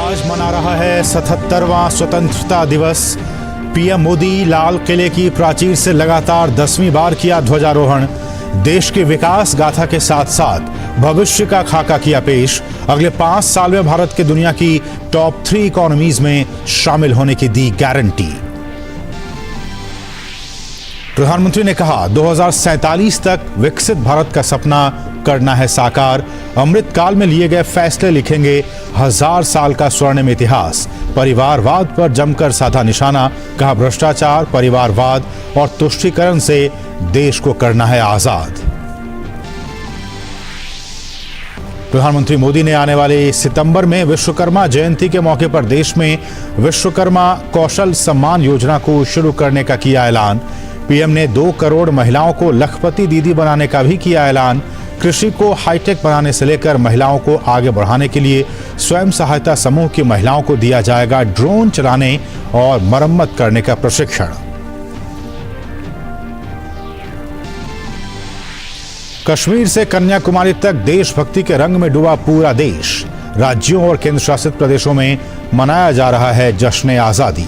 आज मना रहा है 77वां स्वतंत्रता दिवस। पीएम मोदी लाल किले की प्राचीर से लगातार 10वीं बार किया ध्वजारोहण। देश के विकास गाथा के साथ साथ भविष्य का खाका किया पेश। अगले 5 साल में भारत के दुनिया की टॉप 3 इकोनॉमीज में शामिल होने की दी गारंटी। प्रधानमंत्री ने कहा 2047 तक विकसित भारत का सपना करना है साकार। अमृत काल में लिए गए फैसले लिखेंगे 1000 साल का स्वर्णिम इतिहास। परिवारवाद पर जमकर साधा निशाना, कहा भ्रष्टाचार, परिवारवाद और तुष्टीकरण से देश को करना है आजाद। प्रधानमंत्री मोदी ने आने वाले सितंबर में विश्वकर्मा जयंती के मौके पर देश में विश्वकर्मा कौशल सम्मान योजना को शुरू करने का किया ऐलान। पीएम ने 2 करोड़ महिलाओं को लखपति दीदी बनाने का भी किया ऐलान। कृषि को हाईटेक बनाने से लेकर महिलाओं को आगे बढ़ाने के लिए स्वयं सहायता समूह की महिलाओं को दिया जाएगा ड्रोन चलाने और मरम्मत करने का प्रशिक्षण। कश्मीर से कन्याकुमारी तक देशभक्ति के रंग में डूबा पूरा देश। राज्यों और केंद्र शासित प्रदेशों में मनाया जा रहा है जश्न आजादी।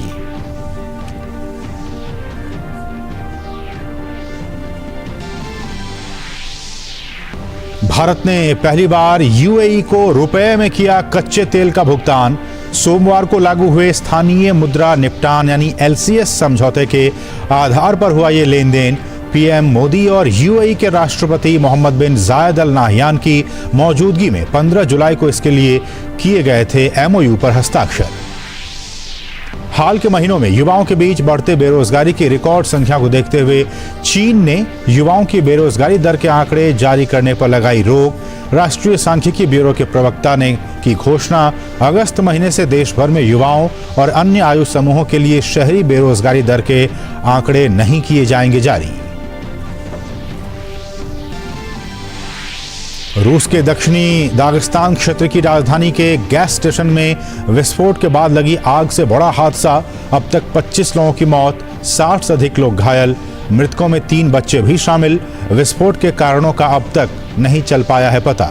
भारत ने पहली बार यूएई को रुपए में किया कच्चे तेल का भुगतान। सोमवार को लागू हुए स्थानीय मुद्रा निपटान यानी एलसीएस समझौते के आधार पर हुआ ये लेन देन। पीएम मोदी और यूएई के राष्ट्रपति मोहम्मद बिन जायद अल नाहयान की मौजूदगी में 15 जुलाई को इसके लिए किए गए थे एमओयू पर हस्ताक्षर। हाल के महीनों में युवाओं के बीच बढ़ते बेरोजगारी की रिकॉर्ड संख्या को देखते हुए चीन ने युवाओं की बेरोजगारी दर के आंकड़े जारी करने पर लगाई रोक। राष्ट्रीय सांख्यिकी ब्यूरो के प्रवक्ता ने की घोषणा। अगस्त महीने से देश भर में युवाओं और अन्य आयु समूहों के लिए शहरी बेरोजगारी दर के आंकड़े नहीं किए जाएंगे जारी। रूस के दक्षिणी दागिस्तान क्षेत्र की राजधानी के गैस स्टेशन में विस्फोट के बाद लगी आग से बड़ा हादसा। अब तक 25 लोगों की मौत, 60 से अधिक लोग घायल। मृतकों में 3 बच्चे भी शामिल। विस्फोट के कारणों का अब तक नहीं चल पाया है पता।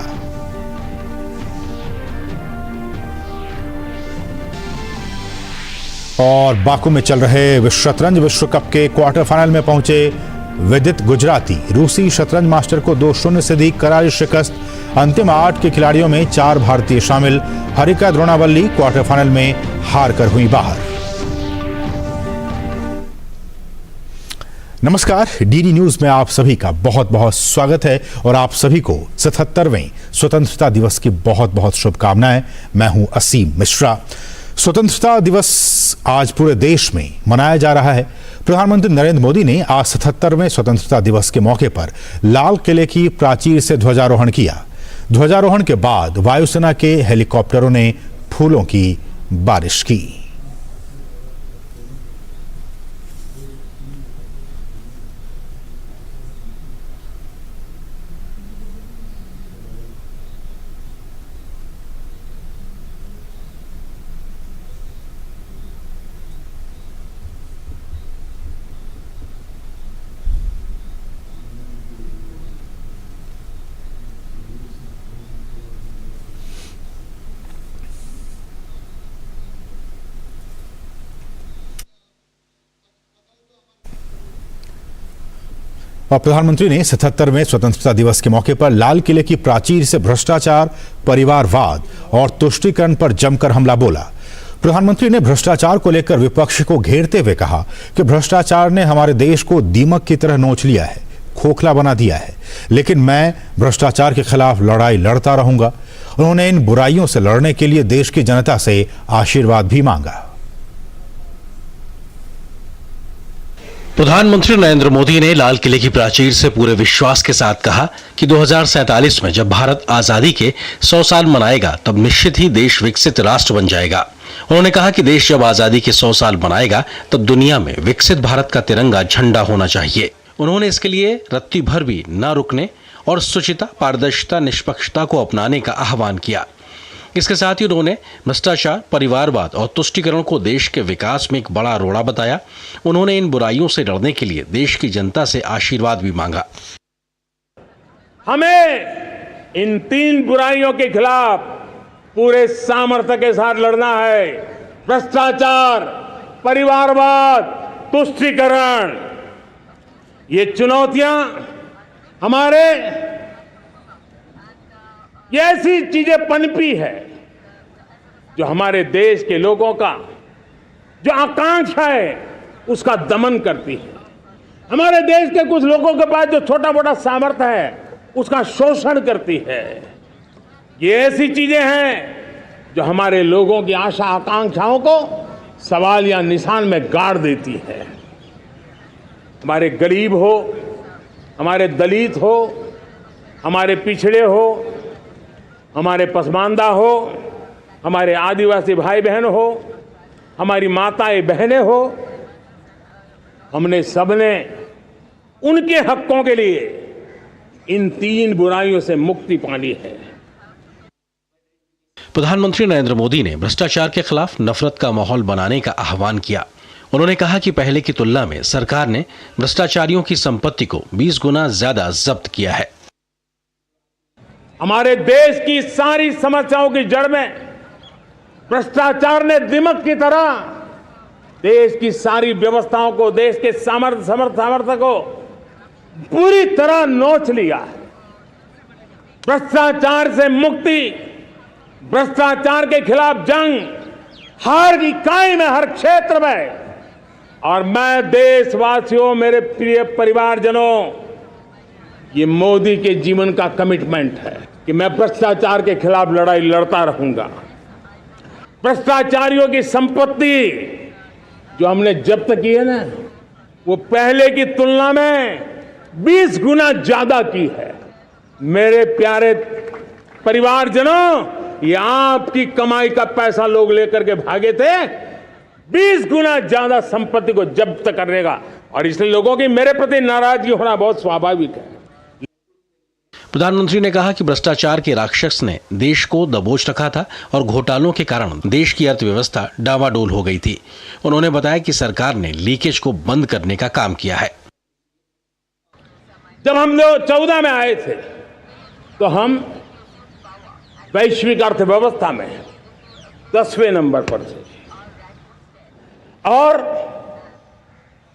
और बाकू में चल रहे शतरंज विश्व कप के क्वार्टर फाइनल में पहुंचे विदित गुजराती। रूसी शतरंज मास्टर को 2-0 से दी करारी शिकस्त। अंतिम 8 के खिलाड़ियों में 4 भारतीय शामिल। हरिका द्रोणावल्ली क्वार्टर फाइनल में हार कर हुई बाहर। नमस्कार, डीडी न्यूज में आप सभी का बहुत बहुत स्वागत है और आप सभी को 77वें स्वतंत्रता दिवस की बहुत बहुत शुभकामनाएं। मैं हूं असीम मिश्रा। स्वतंत्रता दिवस आज पूरे देश में मनाया जा रहा है। प्रधानमंत्री नरेंद्र मोदी ने आज 77वें स्वतंत्रता दिवस के मौके पर लाल किले की प्राचीर से ध्वजारोहण किया। ध्वजारोहण के बाद वायुसेना के हेलीकॉप्टरों ने फूलों की बारिश की। और प्रधानमंत्री ने 77वें स्वतंत्रता दिवस के मौके पर लाल किले की प्राचीर से भ्रष्टाचार, परिवारवाद और तुष्टीकरण पर जमकर हमला बोला। प्रधानमंत्री ने भ्रष्टाचार को लेकर विपक्ष को घेरते हुए कहा कि भ्रष्टाचार ने हमारे देश को दीमक की तरह नोच लिया है, खोखला बना दिया है, लेकिन मैं भ्रष्टाचार के खिलाफ लड़ाई लड़ता रहूंगा। उन्होंने इन बुराइयों से लड़ने के लिए देश की जनता से आशीर्वाद भी मांगा। प्रधानमंत्री नरेंद्र मोदी ने लाल किले की प्राचीर से पूरे विश्वास के साथ कहा कि 2047 में जब भारत आजादी के 100 साल मनाएगा तब निश्चित ही देश विकसित राष्ट्र बन जाएगा। उन्होंने कहा कि देश जब आजादी के 100 साल मनाएगा तब दुनिया में विकसित भारत का तिरंगा झंडा होना चाहिए। उन्होंने इसके लिए रत्ती भर भी न रुकने और शुचिता, पारदर्शिता, निष्पक्षता को अपनाने का आह्वान किया। इसके साथ ही उन्होंने भ्रष्टाचार, परिवारवाद और तुष्टीकरण को देश के विकास में एक बड़ा रोड़ा बताया। उन्होंने इन बुराइयों से लड़ने के लिए देश की जनता से आशीर्वाद भी मांगा। हमें इन 3 बुराइयों के खिलाफ पूरे सामर्थ्य के साथ लड़ना है। भ्रष्टाचार, परिवारवाद, तुष्टीकरण, ये चुनौतियां हमारे ये ऐसी चीजें पनपी है जो हमारे देश के लोगों का जो आकांक्षा है उसका दमन करती है। हमारे देश के कुछ लोगों के पास जो छोटा मोटा सामर्थ्य है उसका शोषण करती है। ये ऐसी चीजें हैं जो हमारे लोगों की आशा आकांक्षाओं को सवाल या निशान में गाड़ देती है। हमारे गरीब हो, हमारे दलित हो, हमारे पिछड़े हो, हमारे पसमानदा हो, हमारे आदिवासी भाई बहन हो, हमारी माताएं बहनें हो, हमने सबने उनके हकों के लिए इन तीन बुराइयों से मुक्ति पानी है। प्रधानमंत्री नरेंद्र मोदी ने भ्रष्टाचार के खिलाफ नफरत का माहौल बनाने का आह्वान किया। उन्होंने कहा कि पहले की तुलना में सरकार ने भ्रष्टाचारियों की संपत्ति को 20 गुना ज्यादा जब्त किया है। हमारे देश की सारी समस्याओं की जड़ में भ्रष्टाचार ने दिमक की तरह देश की सारी व्यवस्थाओं को, देश के सामर्थ्य को पूरी तरह नोच लिया है। भ्रष्टाचार से मुक्ति, भ्रष्टाचार के खिलाफ जंग हर इकाई में, हर क्षेत्र में। और मैं देशवासियों, मेरे प्रिय परिवारजनों, ये मोदी के जीवन का कमिटमेंट है कि मैं भ्रष्टाचार के खिलाफ लड़ाई लड़ता रहूंगा। भ्रष्टाचारियों की संपत्ति जो हमने जब्त की है ना, वो पहले की तुलना में 20 गुना ज्यादा की है। मेरे प्यारे परिवारजनों, ये आपकी कमाई का पैसा लोग लेकर के भागे थे। 20 गुना ज्यादा संपत्ति को जब्त करने का, और इसलिए लोगों की मेरे प्रति नाराजगी होना बहुत स्वाभाविक है। प्रधानमंत्री ने कहा कि भ्रष्टाचार के राक्षस ने देश को दबोच रखा था और घोटालों के कारण देश की अर्थव्यवस्था डावाडोल हो गई थी। उन्होंने बताया कि सरकार ने लीकेज को बंद करने का काम किया है। जब हम लोग 14 में आए थे तो हम वैश्विक अर्थव्यवस्था में 10वें नंबर पर थे, और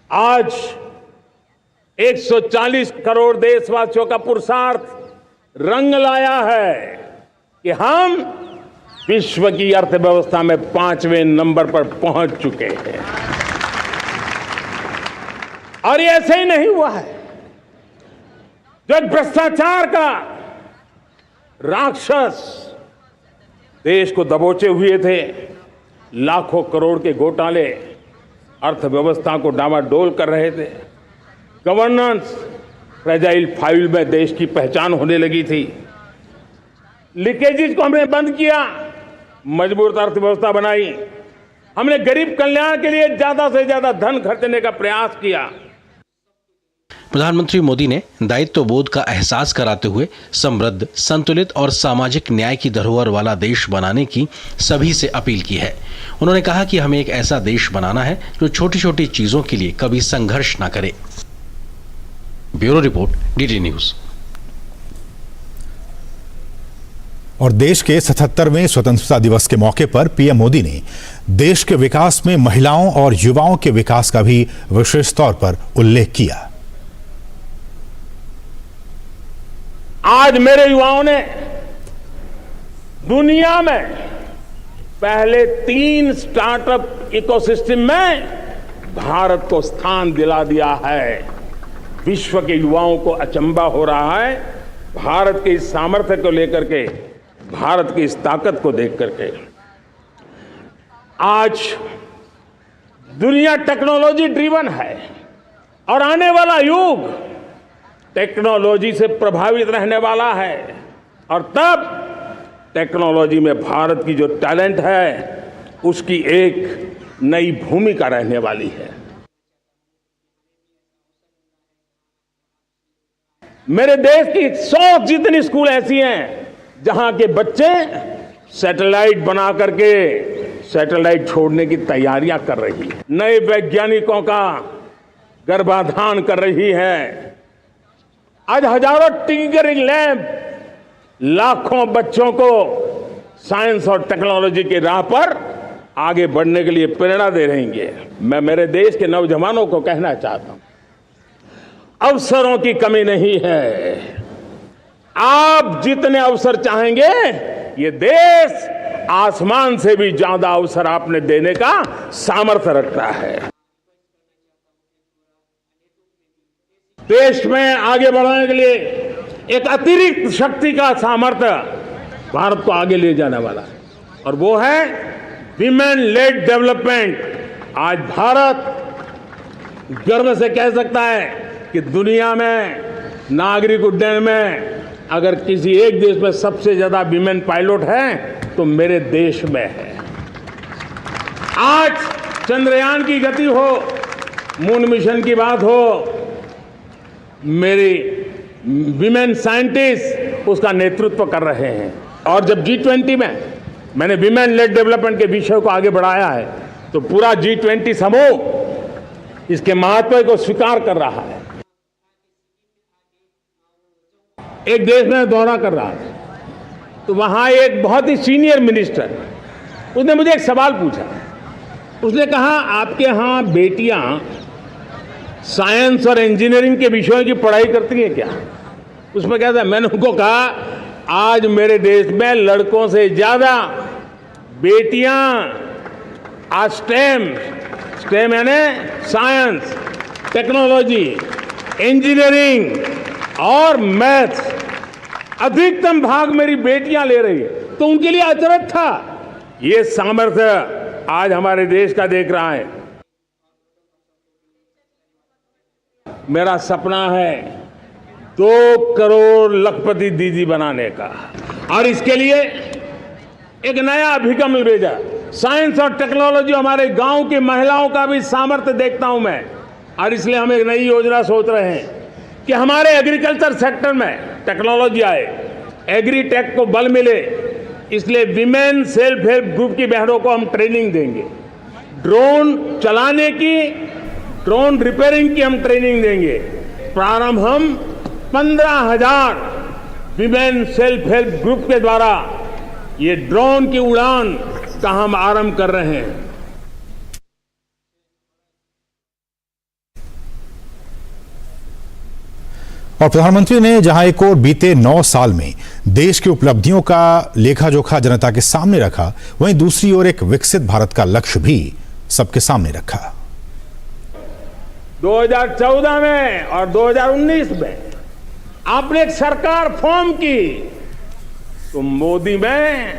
आज 140 करोड़ देशवासियों का पुरुषार्थ रंग लाया है कि हम विश्व की अर्थव्यवस्था में 5वें नंबर पर पहुंच चुके हैं। और ये ऐसे ही नहीं हुआ है। जो भ्रष्टाचार का राक्षस देश को दबोचे हुए थे, लाखों करोड़ के घोटाले अर्थव्यवस्था को डावाडोल कर रहे थे, गवर्नेंस फ्रेजाइल फाइल में देश की पहचान होने लगी थी, लीकेजेस को हमने बंद किया, मजबूत अर्थव्यवस्था बनाई, हमने गरीब कल्याण के लिए ज्यादा से ज्यादा धन खर्चने का प्रयास किया। प्रधानमंत्री मोदी ने दायित्व बोध का एहसास कराते हुए समृद्ध, संतुलित और सामाजिक न्याय की धरोहर वाला देश बनाने की सभी से अपील की है। उन्होंने कहा कि हमें एक ऐसा देश बनाना है जो छोटी छोटी चीजों के लिए कभी संघर्ष न करे। Bureau report, DD news. और देश के 77वें स्वतंत्रता दिवस के मौके पर पीएम मोदी ने देश के विकास में महिलाओं और युवाओं के विकास का भी विशेष तौर पर उल्लेख किया। आज मेरे युवाओं ने दुनिया में पहले 3 स्टार्टअप इकोसिस्टम में भारत को स्थान दिला दिया है। विश्व के युवाओं को अचंभा हो रहा है भारत के इस सामर्थ्य को लेकर के, भारत की इस ताकत को देख करके। आज दुनिया टेक्नोलॉजी ड्रिवन है और आने वाला युग टेक्नोलॉजी से प्रभावित रहने वाला है, और तब टेक्नोलॉजी में भारत की जो टैलेंट है उसकी एक नई भूमिका रहने वाली है। मेरे देश की 100 जितनी स्कूल ऐसी हैं जहां के बच्चे सैटेलाइट बना करके सैटेलाइट छोड़ने की तैयारियां कर रही है, नए वैज्ञानिकों का गर्भाधान कर रही है। आज हजारों टिंकरिंग लैब लाखों बच्चों को साइंस और टेक्नोलॉजी की राह पर आगे बढ़ने के लिए प्रेरणा दे रही हैं। मैं मेरे देश के नौजवानों को कहना चाहता हूं, अवसरों की कमी नहीं है। आप जितने अवसर चाहेंगे, ये देश आसमान से भी ज्यादा अवसर आपने देने का सामर्थ्य रखता है। देश में आगे बढ़ाने के लिए एक अतिरिक्त शक्ति का सामर्थ्य भारत को आगे ले जाने वाला है, और वो है विमेन लेड डेवलपमेंट। आज भारत गर्व से कह सकता है कि दुनिया में नागरिक उड्डयन में अगर किसी एक देश में सबसे ज्यादा विमेन पायलट हैं तो मेरे देश में है। आज चंद्रयान की गति हो, मून मिशन की बात हो, मेरी विमेन साइंटिस्ट उसका नेतृत्व कर रहे हैं। और जब G20 में मैंने विमेन लेड डेवलपमेंट के विषय को आगे बढ़ाया है तो पूरा G20 समूह इसके महत्व को स्वीकार कर रहा है। एक देश में दौरा कर रहा था तो वहां एक बहुत ही सीनियर मिनिस्टर, उसने मुझे एक सवाल पूछा। उसने कहा, आपके यहां बेटियां साइंस और इंजीनियरिंग के विषयों की पढ़ाई करती हैं क्या? उसमें क्या था? मैंने उनको कहा, आज मेरे देश में लड़कों से ज्यादा बेटियां आज स्टेम यानी साइंस, टेक्नोलॉजी, इंजीनियरिंग और मैथ्स अधिकतम भाग मेरी बेटियां ले रही है। तो उनके लिए अचरज था। ये सामर्थ्य आज हमारे देश का देख रहा है। मेरा सपना है 2 करोड़ लखपति दीदी बनाने का, और इसके लिए एक नया अभिगम भेजा। साइंस और टेक्नोलॉजी, हमारे गांव की महिलाओं का भी सामर्थ्य देखता हूं मैं, और इसलिए हम एक नई योजना सोच रहे हैं कि हमारे एग्रीकल्चर सेक्टर में टेक्नोलॉजी आए, एग्रीटेक को बल मिले। इसलिए विमेन सेल्फ हेल्प ग्रुप की बहनों को हम ट्रेनिंग देंगे, ड्रोन चलाने की, ड्रोन रिपेयरिंग की हम ट्रेनिंग देंगे। प्रारंभ हम 15,000 विमेन सेल्फ हेल्प ग्रुप के द्वारा ये ड्रोन की उड़ान का हम आरंभ कर रहे हैं। और प्रधानमंत्री ने जहां एक और बीते 9 साल में देश की उपलब्धियों का लेखा जोखा जनता के सामने रखा, वहीं दूसरी ओर एक विकसित भारत का लक्ष्य भी सबके सामने रखा। 2014 में और 2019 में आपने एक सरकार फॉर्म की तो मोदी में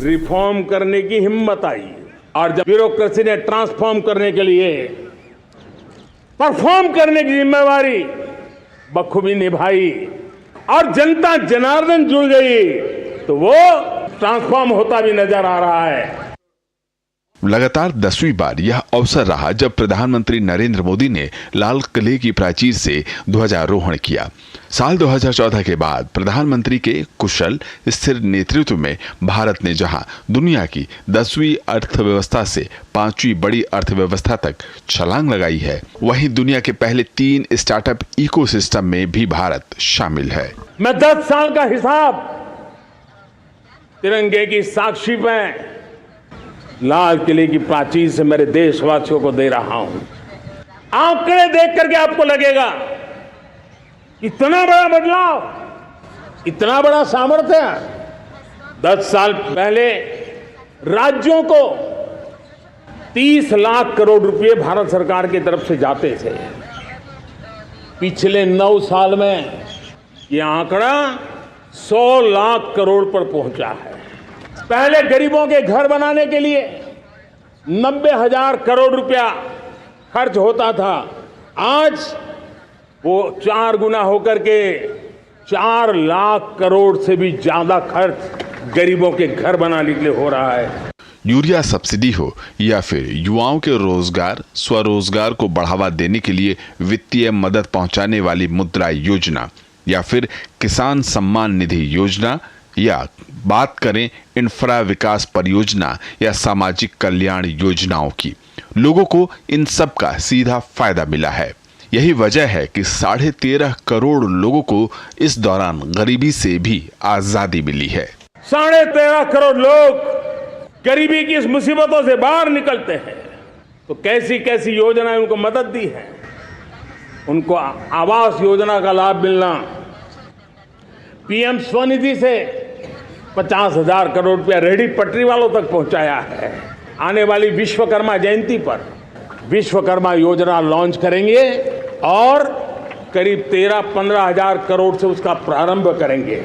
रिफॉर्म करने की हिम्मत आई, और जब ब्यूरोक्रेसी ने ट्रांसफॉर्म करने के लिए परफॉर्म करने की जिम्मेवारी बखूबी निभाई और जनता जनार्दन जुड़ गई तो वो ट्रांसफॉर्म होता भी नजर आ रहा है। लगातार 10वीं बार यह अवसर रहा जब प्रधानमंत्री नरेंद्र मोदी ने लाल किले की प्राचीर से ध्वजारोहण किया। साल 2014 के बाद प्रधानमंत्री के कुशल स्थिर नेतृत्व में भारत ने जहां दुनिया की 10वीं अर्थव्यवस्था से 5वीं बड़ी अर्थव्यवस्था तक छलांग लगाई है, वहीं दुनिया के पहले 3 स्टार्टअप इकोसिस्टम में भी भारत शामिल है। मैं 10 साल का हिसाब तिरंगे की साक्षी में लाल किले की प्राचीर से मेरे देशवासियों को दे रहा हूं। आंकड़े देख करके आपको लगेगा इतना बड़ा बदलाव, इतना बड़ा सामर्थ्य। 10 साल पहले राज्यों को 30 लाख करोड़ रुपए भारत सरकार की तरफ से जाते थे। पिछले 9 साल में यह आंकड़ा 100 लाख करोड़ पर पहुंचा है। पहले गरीबों के घर बनाने के लिए 90,000 करोड़ रुपया खर्च होता था, आज वो 4 गुना होकर के 4 लाख करोड़ से भी ज्यादा खर्च गरीबों के घर बनाने के लिए हो रहा है। यूरिया सब्सिडी हो या फिर युवाओं के रोजगार स्वरोजगार को बढ़ावा देने के लिए वित्तीय मदद पहुंचाने वाली मुद्रा योजना, या फिर किसान सम्मान निधि योजना, या बात करें इंफ्रा विकास परियोजना या सामाजिक कल्याण योजनाओं की, लोगों को इन सब का सीधा फायदा मिला है। यही वजह है कि 13.5 करोड़ लोगों को इस दौरान गरीबी से भी आजादी मिली है। 13.5 करोड़ लोग गरीबी की इस मुसीबतों से बाहर निकलते हैं, तो कैसी कैसी योजनाएं उनको मदद दी है। उनको आवास योजना का लाभ मिलना, पीएम स्वनिधि से 50,000 करोड़ रुपया रेहड़ी पटरी वालों तक पहुंचाया है। आने वाली विश्वकर्मा जयंती पर विश्वकर्मा योजना लॉन्च करेंगे और करीब 13-15 हजार करोड़ से उसका प्रारंभ करेंगे।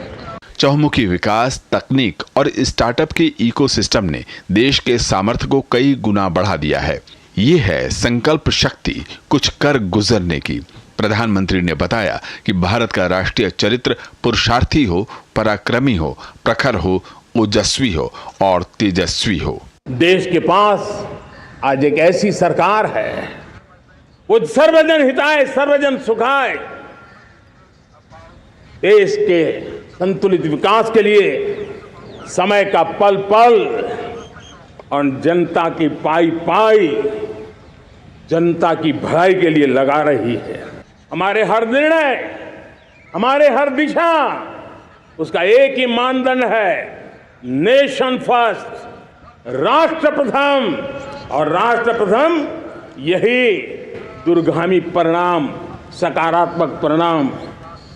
चहुमुखी विकास, तकनीक और स्टार्टअप के इकोसिस्टम ने देश के सामर्थ्य को कई गुना बढ़ा दिया है। ये है संकल्प शक्ति कुछ कर गुजरने की। प्रधानमंत्री ने बताया कि भारत का राष्ट्रीय चरित्र पुरुषार्थी हो, पराक्रमी हो, प्रखर हो, ओजस्वी हो और तेजस्वी हो। देश के पास आज एक ऐसी सरकार है, वो सर्वजन हिताय सर्वजन सुखाय, देश के संतुलित विकास के लिए समय का पल पल और जनता की पाई पाई, जनता की भलाई के लिए लगा रही है। हमारे हर निर्णय, हमारे हर दिशा, उसका एक ही मानदंड है, नेशन फर्स्ट, राष्ट्र प्रथम। और राष्ट्र प्रथम यही दूरगामी परिणाम, सकारात्मक परिणाम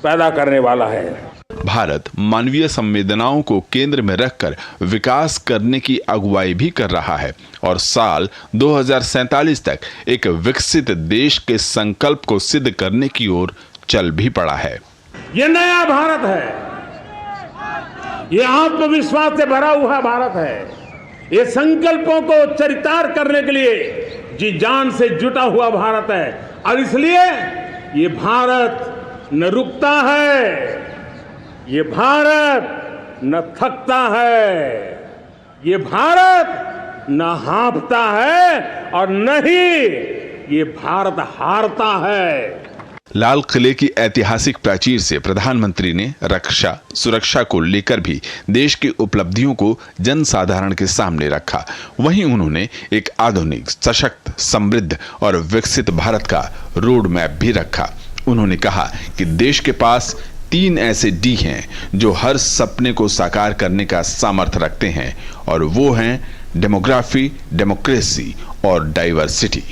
पैदा करने वाला है। भारत मानवीय संवेदनाओं को केंद्र में रखकर विकास करने की अगुवाई भी कर रहा है और साल 2047 तक एक विकसित देश के संकल्प को सिद्ध करने की ओर चल भी पड़ा है। ये नया भारत है, ये आत्मविश्वास से भरा हुआ भारत है, ये संकल्पों को चरितार्थ करने के लिए जी जान से जुटा हुआ भारत है। और इसलिए ये भारत न रुकता है, ये भारत न थकता है, ये भारत न हाँफता है और न ही ये भारत हारता है। लाल किले की ऐतिहासिक प्राचीर से प्रधानमंत्री ने रक्षा सुरक्षा को लेकर भी देश की उपलब्धियों को जनसाधारण के सामने रखा। वहीं उन्होंने एक आधुनिक, सशक्त, समृद्ध और विकसित भारत का रोड मैप भी रखा। उन्होंने कहा कि देश के पास 3 ऐसे डी हैं जो हर सपने को साकार करने का सामर्थ्य रखते हैं, और वो हैं डेमोग्राफी, डेमोक्रेसी और diversity.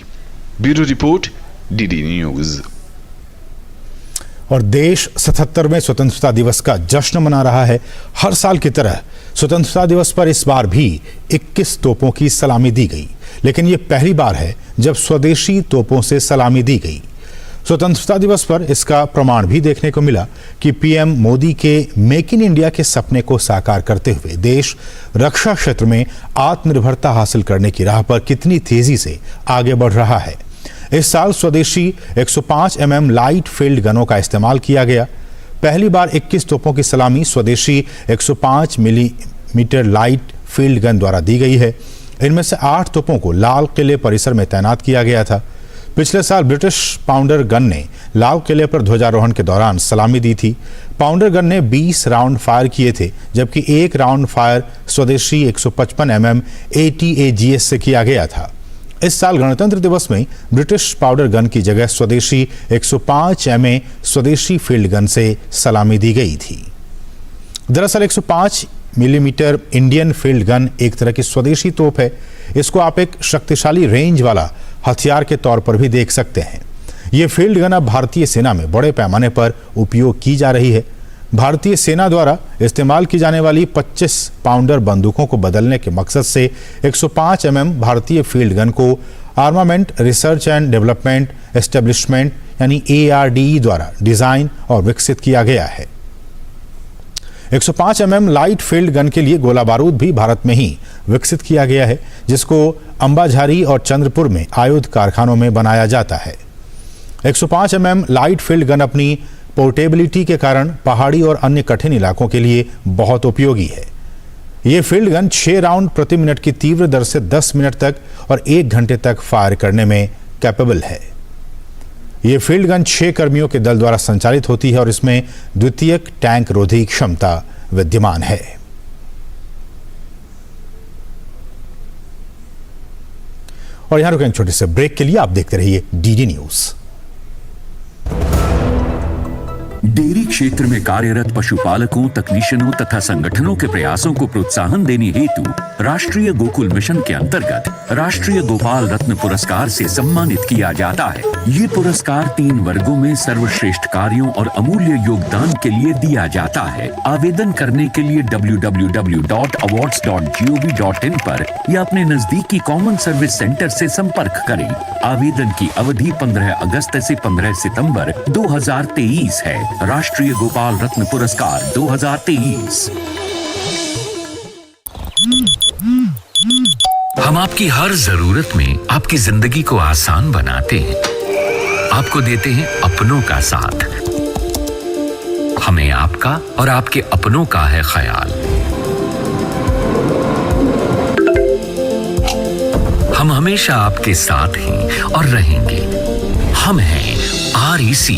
Bureau report, DD news. और देश 77वें स्वतंत्रता दिवस का जश्न मना रहा है। हर साल की तरह स्वतंत्रता दिवस पर इस बार भी 21 तोपों की सलामी दी गई, लेकिन ये पहली बार है जब स्वदेशी तोपों से सलामी दी गई। स्वतंत्रता दिवस पर इसका प्रमाण भी देखने को मिला कि पीएम मोदी के मेक इन इंडिया के सपने को साकार करते हुए देश रक्षा क्षेत्र में आत्मनिर्भरता हासिल करने की राह पर कितनी तेजी से आगे बढ़ रहा है। इस साल स्वदेशी 105 mm लाइट फील्ड गनों का इस्तेमाल किया गया। पहली बार 21 तोपों की सलामी स्वदेशी 105 मिलीमीटर लाइट फील्ड गन द्वारा दी गई है। इनमें से 8 तोपों को लाल किले परिसर में तैनात किया गया था। पिछले साल ब्रिटिश पाउंडर गन ने लाल किले पर ध्वजारोहण के दौरान सलामी दी थी। पाउंडर गन ने 20 राउंड फायर किए थे, जबकि 1 राउंड फायर स्वदेशी 155 mm ATAGS से किया गया था। इस साल गणतंत्र दिवस में ब्रिटिश पाउडर गन की जगह स्वदेशी 105 mm स्वदेशी फील्ड गन से सलामी दी गई थी। दरअसल 105 मिलीमीटर इंडियन फील्ड गन एक तरह की स्वदेशी तोप है। इसको आप एक शक्तिशाली रेंज वाला हथियार के तौर पर भी देख सकते हैं। ये फील्ड गन अब भारतीय सेना में बड़े पैमाने पर उपयोग की जा रही है। भारतीय सेना द्वारा इस्तेमाल की जाने वाली 25 पाउंडर बंदूकों को बदलने के मकसद से 105 mm भारतीय फील्ड गन को armament research and development establishment यानी ARDE द्वारा डिजाइन और विकसित किया गया है। 105 mm लाइट फील्ड गन के लिए गोला बारूद भी भारत में ही विकसित किया गया है, जिसको अंबाझारी और चंद्रपुर में आयुध कारखानों में बनाया जाता है। 105 mm लाइट फील्ड गन अपनी पोर्टेबिलिटी के कारण पहाड़ी और अन्य कठिन इलाकों के लिए बहुत उपयोगी है। ये फील्ड गन 6 राउंड प्रति मिनट की तीव्र दर से 10 मिनट तक और 1 घंटे तक फायर करने में कैपेबल है। ये फील्ड गन 6 कर्मियों के दल द्वारा संचालित होती है और इसमें द्वितीयक टैंक रोधी क्षमता विद्यमान है। और यहां रुकें छोटे से ब्रेक के लिए। आप देखते रहिए डीडी न्यूज। डेयरी क्षेत्र में कार्यरत पशुपालकों, तकनीशियनों तथा संगठनों के प्रयासों को प्रोत्साहन देने हेतु राष्ट्रीय गोकुल मिशन के अंतर्गत राष्ट्रीय गोपाल रत्न पुरस्कार से सम्मानित किया जाता है। ये पुरस्कार 3 वर्गों में सर्वश्रेष्ठ कार्यों और अमूल्य योगदान के लिए दिया जाता है। आवेदन करने के लिए www.awards.gov.in पर या अपने नजदीकी कॉमन सर्विस सेंटर से संपर्क करें। आवेदन की अवधि 15 अगस्त से 15 सितंबर 2023 है। राष्ट्रीय गोपाल रत्न पुरस्कार 2023। हम आपकी हर जरूरत में आपकी जिंदगी को आसान बनाते हैं, आपको देते हैं अपनों का साथ। हमें आपका और आपके अपनों का है ख्याल। हम हमेशा आपके साथ हैं और रहेंगे। हम हैं REC,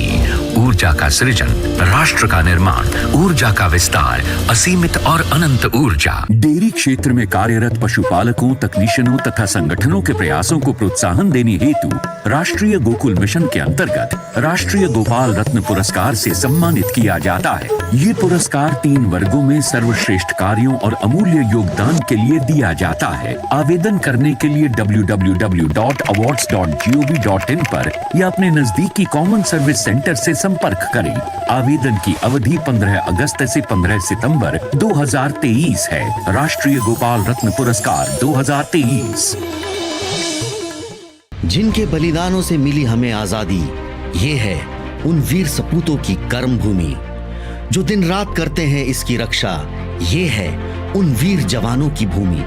ऊर्जा का सृजन, राष्ट्र का निर्माण, ऊर्जा का विस्तार, असीमित और अनंत ऊर्जा। डेयरी क्षेत्र में कार्यरत पशुपालकों, तकनीशियनों तथा संगठनों के प्रयासों को प्रोत्साहन देने हेतु राष्ट्रीय गोकुल मिशन के अंतर्गत राष्ट्रीय गोपाल रत्न पुरस्कार से सम्मानित किया जाता है। ये पुरस्कार 3 वर्गों में सर्वश्रेष्ठ कार्यों और अमूल्य योगदान के लिए दिया जाता है। आवेदन करने के लिए www.awards.gov.in पर या अपने नजदीकी कॉमन सर्विस सेंटर से संपर्क करें। आवेदन की अवधि 15 अगस्त से 15 सितंबर 2023 है। राष्ट्रीय गोपाल रत्न पुरस्कार 2023। जिनके बलिदानों से मिली हमें आजादी, ये है उन वीर सपूतों की कर्म भूमि। जो दिन रात करते हैं इसकी रक्षा, ये है उन वीर जवानों की भूमि।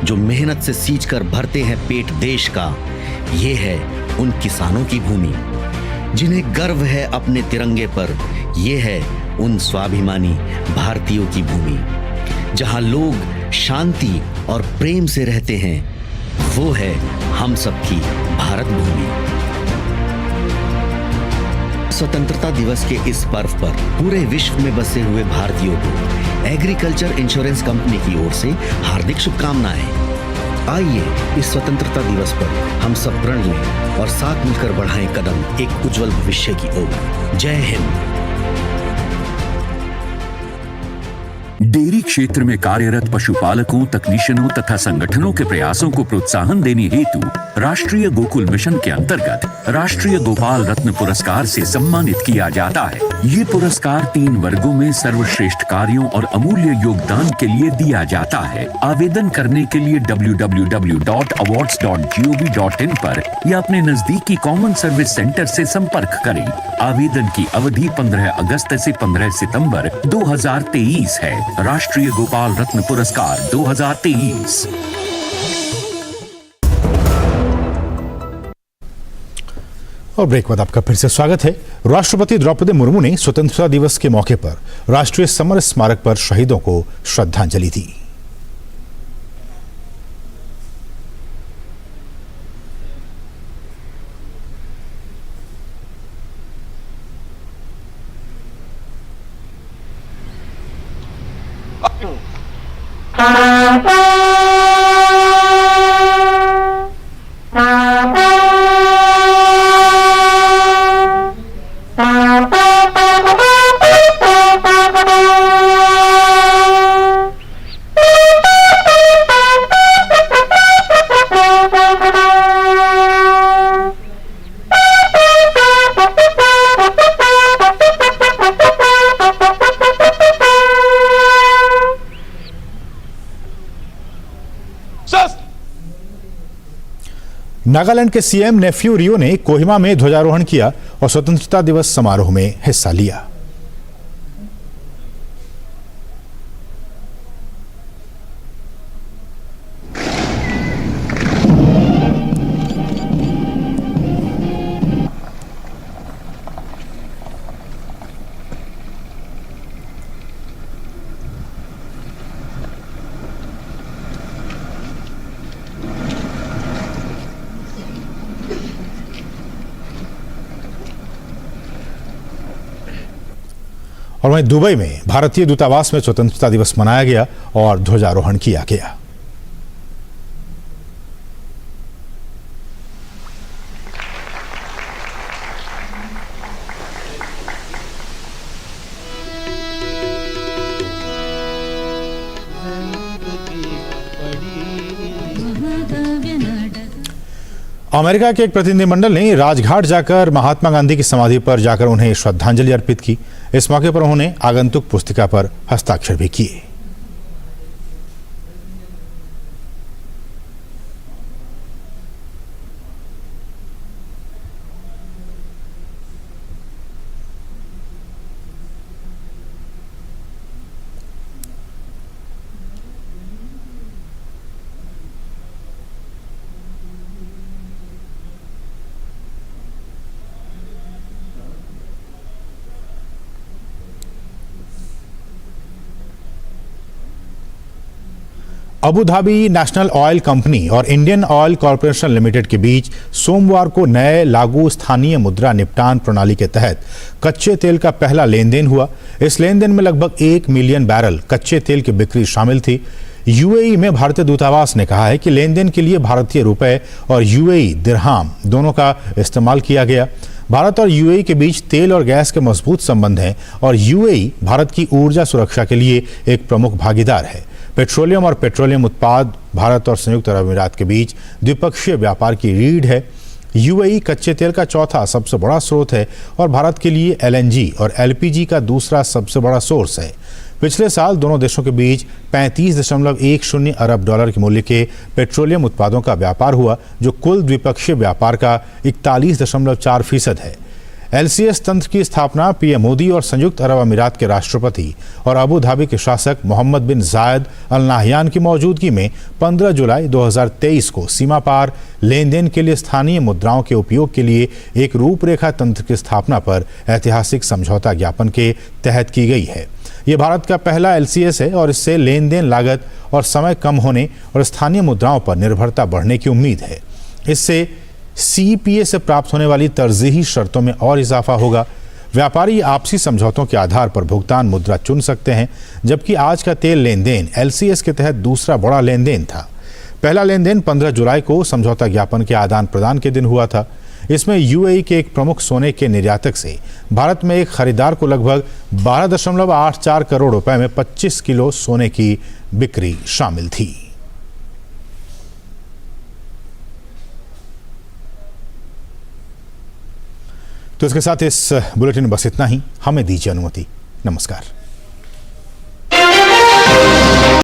जो मेहनत से सींचकर भरते हैं पेट देश का, ये है उन किसानों की भूमि। जिन्हें गर्व है अपने तिरंगे पर, ये है उन स्वाभिमानी भारतीयों की भूमि। जहां लोग शांति और प्रेम से रहते हैं, वो है हम सबकी भारत भूमि। स्वतंत्रता दिवस के इस पर्व पर पूरे विश्व में बसे हुए भारतीयों को एग्रीकल्चर इंश्योरेंस कंपनी की ओर से हार्दिक शुभकामनाएं। आइए इस स्वतंत्रता दिवस पर हम सब प्रण लें और साथ मिलकर बढ़ाएं कदम एक उज्जवल भविष्य की ओर। जय हिंद। डेयरी क्षेत्र में कार्यरत पशुपालकों, तकनीशियनों तथा संगठनों के प्रयासों को प्रोत्साहन देने हेतु राष्ट्रीय गोकुल मिशन के अंतर्गत राष्ट्रीय गोपाल रत्न पुरस्कार से सम्मानित किया जाता है। ये पुरस्कार 3 वर्गों में सर्वश्रेष्ठ कार्यों और अमूल्य योगदान के लिए दिया जाता है। आवेदन करने के लिए www.awards.gov.in पर या अपने नजदीकी कॉमन सर्विस सेंटर से संपर्क करें। आवेदन की अवधि 15 अगस्त से 15 सितंबर 2023 है। राष्ट्रीय गोपाल रत्न पुरस्कार 2023। और ब्रेक बाद आपका फिर से स्वागत है। राष्ट्रपति द्रौपदी मुर्मू ने स्वतंत्रता दिवस के मौके पर राष्ट्रीय समर स्मारक पर शहीदों को श्रद्धांजलि दी। नागालैंड के सीएम नेफ्यू रियो ने कोहिमा में ध्वजारोहण किया और स्वतंत्रता दिवस समारोह में हिस्सा लिया। और वहीं दुबई में भारतीय दूतावास में स्वतंत्रता दिवस मनाया गया और ध्वजारोहण किया गया। अमेरिका के एक प्रतिनिधिमंडल ने राजघाट जाकर महात्मा गांधी की समाधि पर जाकर उन्हें श्रद्धांजलि अर्पित की। इस मौके पर उन्होंने आगंतुक पुस्तिका पर हस्ताक्षर भी किए। Abu Dhabi national oil company और इंडियन ऑयल कॉरपोरेशन लिमिटेड के बीच सोमवार को नए लागू स्थानीय मुद्रा निपटान प्रणाली के तहत कच्चे तेल का पहला लेन देन हुआ। इस लेन देन में लगभग 1 मिलियन बैरल कच्चे तेल की बिक्री शामिल थी। यूएई में भारतीय दूतावास ने कहा है कि लेन देन के लिए भारतीय रुपए और यूएई दिरहाम दोनों का इस्तेमाल किया गया। भारत और यूएई के बीच तेल और गैस के मजबूत संबंध हैं और यूएई भारत की ऊर्जा सुरक्षा के लिए एक प्रमुख भागीदार है। पेट्रोलियम और पेट्रोलियम उत्पाद भारत और संयुक्त अरब अमीरात के बीच द्विपक्षीय व्यापार की रीढ़ है। यूएई कच्चे तेल का चौथा सबसे बड़ा स्रोत है और भारत के लिए एलएनजी और एलपीजी का दूसरा सबसे बड़ा सोर्स है। पिछले साल दोनों देशों के बीच 35.10 अरब डॉलर के मूल्य के पेट्रोलियम उत्पादों का व्यापार हुआ, जो कुल द्विपक्षीय व्यापार का 41.4% है। एलसीएस तंत्र की स्थापना पीएम मोदी और संयुक्त अरब अमीरात के राष्ट्रपति और अबू धाबी के शासक मोहम्मद बिन जायद अल नाहयान की मौजूदगी में 15 जुलाई 2023 को सीमा पार लेन देन के लिए स्थानीय मुद्राओं के उपयोग के लिए एक रूपरेखा तंत्र की स्थापना पर ऐतिहासिक समझौता ज्ञापन के तहत की गई है। ये भारत का पहला एलसीएस है और इससे लेन देन लागत और समय कम होने और स्थानीय मुद्राओं पर निर्भरता बढ़ने की उम्मीद है। इससे सीईपीए से प्राप्त होने वाली तरजीही शर्तों में और इजाफा होगा। व्यापारी आपसी समझौतों के आधार पर भुगतान मुद्रा चुन सकते हैं, जबकि आज का तेल लेन देन एलसीएस के तहत दूसरा बड़ा लेन देन था। पहला लेन देन 15 जुलाई को समझौता ज्ञापन के आदान प्रदान के दिन हुआ था। इसमें यूएई के एक प्रमुख सोने के निर्यातक से भारत में एक खरीदार को लगभग 12.84 करोड़ रुपए में 25 किलो सोने की बिक्री शामिल थी। तो इसके साथ इस बुलेटिन में बस इतना ही। हमें दीजिए अनुमति। नमस्कार।